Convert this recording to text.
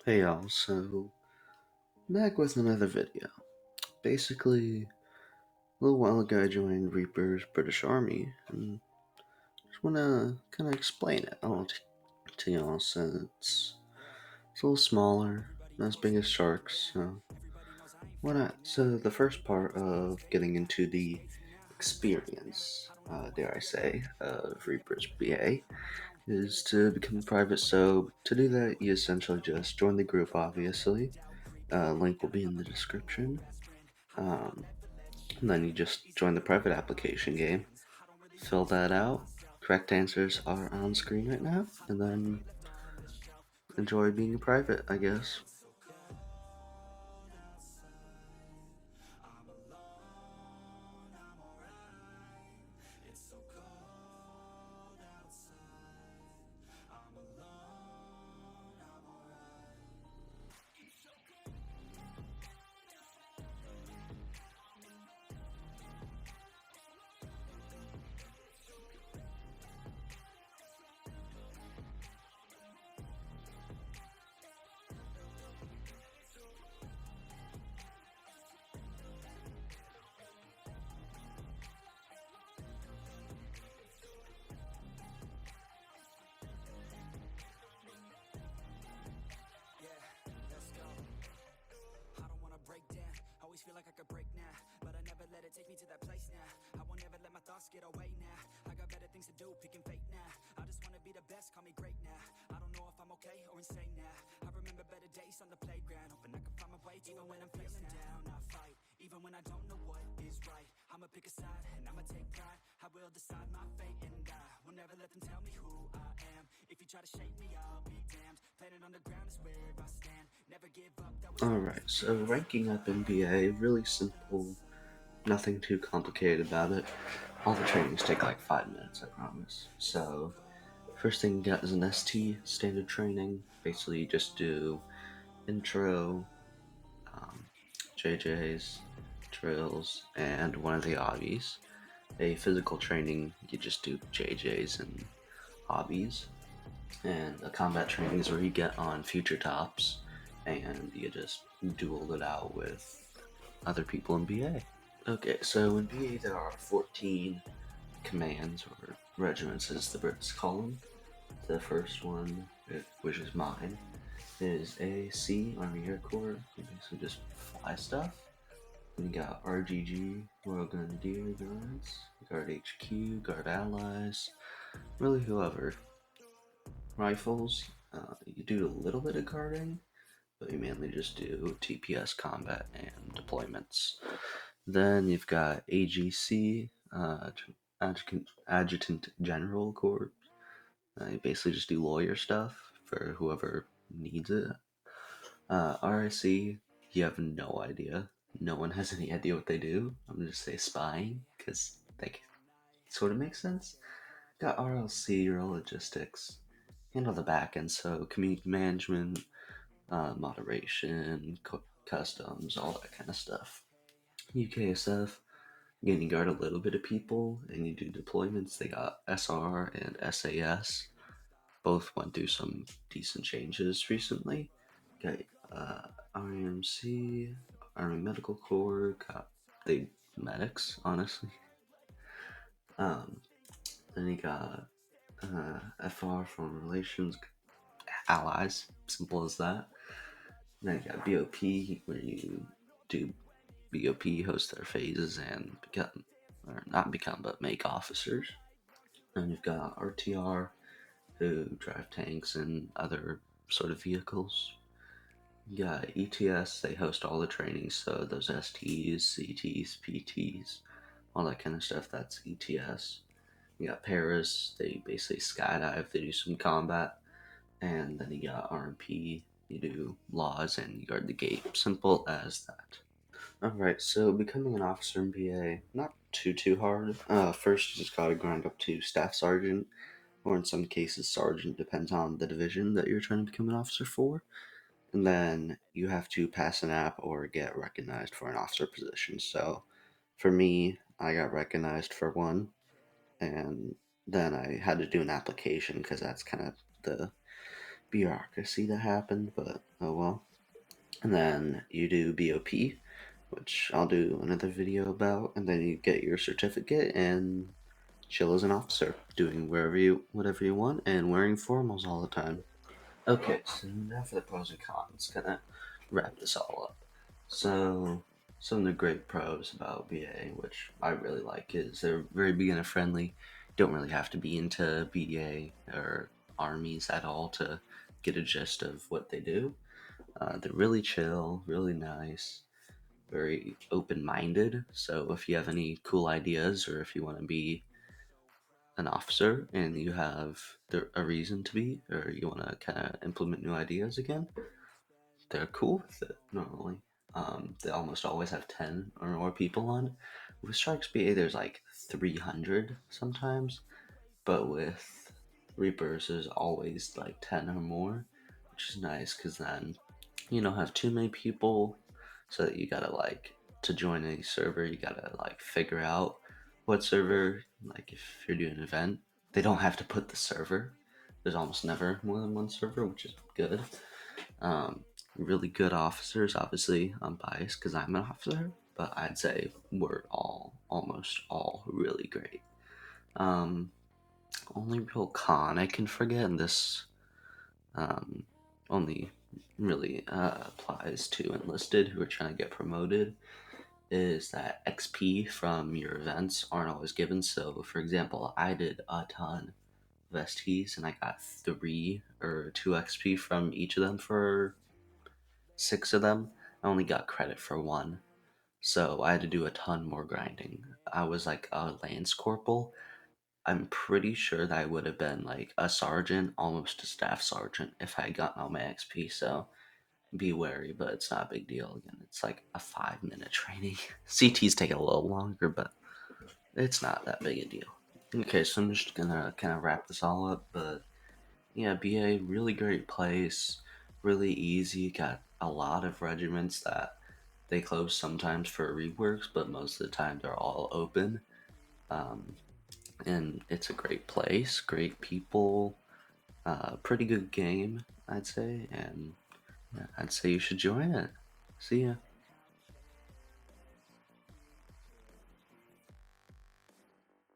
Hey y'all, so back with another video. Basically, a little while ago I joined Reaper's British Army, and just wanna kinda explain it all to y'all since it's a little smaller, not as big as Sharks, so why not? So the first part of getting into the experience, dare I say, of Reaper's BA is to become private. So to do that, you essentially just join the group, obviously. Link will be in the description. Um, and then you just join the private application game, fill that out. Correct answers are on screen right now, and then enjoy being a private, I guess. Feel like I could break now, but I never let it take me to that place now. I won't ever let my thoughts get away now. I got better things to do, picking fate now. I just wanna be the best, call me great now. I don't know if I'm okay or insane now. I remember better days on the playground, hoping I can find my way even when I'm feeling down. I fight, even when I don't know what is right. I'ma pick a side and I'ma take pride. I will decide my fate and I will never let them tell me who I am. If you try to shake me, I'll be damned. Planet on the ground is where I stand. Never give up, that was Alright, so ranking up in BA, really simple, nothing too complicated about it. All the trainings take like 5 minutes, I promise. So, first thing you got is an ST, standard training. Basically, you just do intro, JJs, drills, and one of the obbies. A physical training, you just do JJs and hobbies. And a combat training is where you get on future tops and you just duel it out with other people in BA. Okay, so in BA there are 14 commands, or regiments as the Brits call them. The first one, which is mine, is AC, Army Air Corps. You basically just fly stuff. Then you got RGG, Royal Grenadier Guards, Guard HQ, Guard Allies, really whoever. Rifles, you do a little bit of guarding, but you mainly just do TPS combat and deployments. Then you've got AGC, Adjutant General Corps. You basically just do lawyer stuff for whoever needs it. RIC, you have no idea. No one has any idea what they do. I'm gonna just say spying, because that sort of makes sense. Got RLC, Real Logistics, handle the back end, so community management, moderation, customs, all that kind of stuff. UKSF, again, you guard a little bit of people and you do deployments. They got SR and SAS. Both went through some decent changes recently. Got RMC, Army Medical Corps, got the medics, honestly. Um, then you got FR, Foreign Relations, allies, simple as that. Then you got BOP, where you do BOP, host their phases, and become, or not become, but make officers. And you've got RTR, who drive tanks and other sort of vehicles. You got ETS, they host all the trainings, so those STs, CTs, PTs, all that kind of stuff, that's ETS. You got Paris, they basically skydive, they do some combat. And then you got RMP, you do laws, and you guard the gate. Simple as that. Alright, so becoming an officer in BA, not too hard. First, you just gotta grind up to staff sergeant, or in some cases, sergeant, depends on the division that you're trying to become an officer for. And then you have to pass an app or get recognized for an officer position. So for me, I got recognized for one, and then I had to do an application because that's kind of the bureaucracy that happened, but oh well. And then you do BOP, which I'll do another video about, and then you get your certificate and chill as an officer, doing whatever you want and wearing formals all the time. Okay, so now for the pros and cons. Gonna wrap this all up. So, some of the great pros about BA, which I really like, is they're very beginner friendly. Don't really have to be into BA or armies at all to get a gist of what they do. They're really chill, really nice, very open minded. So, if you have any cool ideas or if you want to be an officer and you have a reason to be, or you want to kind of implement new ideas again, they're cool with it normally. They almost always have 10 or more people on. With Sharks BA, there's like 300 sometimes, but with Reapers, there's always like 10 or more, which is nice because then you don't have too many people, so that you gotta like to join any server, you gotta like figure out what server. Like if you're doing an event, they don't have to put the server. There's almost never more than one server, which is good. Um, really good officers. Obviously, I'm biased because I'm an officer, but I'd say we're almost all really great. Um, only real con I can forget, and this um, only really applies to enlisted who are trying to get promoted, is that XP from your events aren't always given. So, for example, I did a ton of STs and I got 3 or 2 XP from each of them for 6 of them. I only got credit for one. So I had to do a ton more grinding. I was like a lance corporal. I'm pretty sure that I would have been like a sergeant, almost a staff sergeant, if I had gotten all my XP. So be wary, but it's not a big deal. Again, it's like a 5 minute training. CT's taking a little longer, but it's not that big a deal. Okay, so I'm just gonna kind of wrap this all up. But yeah, BA, really great place, really easy. Got a lot of regiments that they close sometimes for reworks, but most of the time they're all open. Um, and it's a great place, great people, pretty good game, I'd say. And yeah, I'd say you should join it. See ya.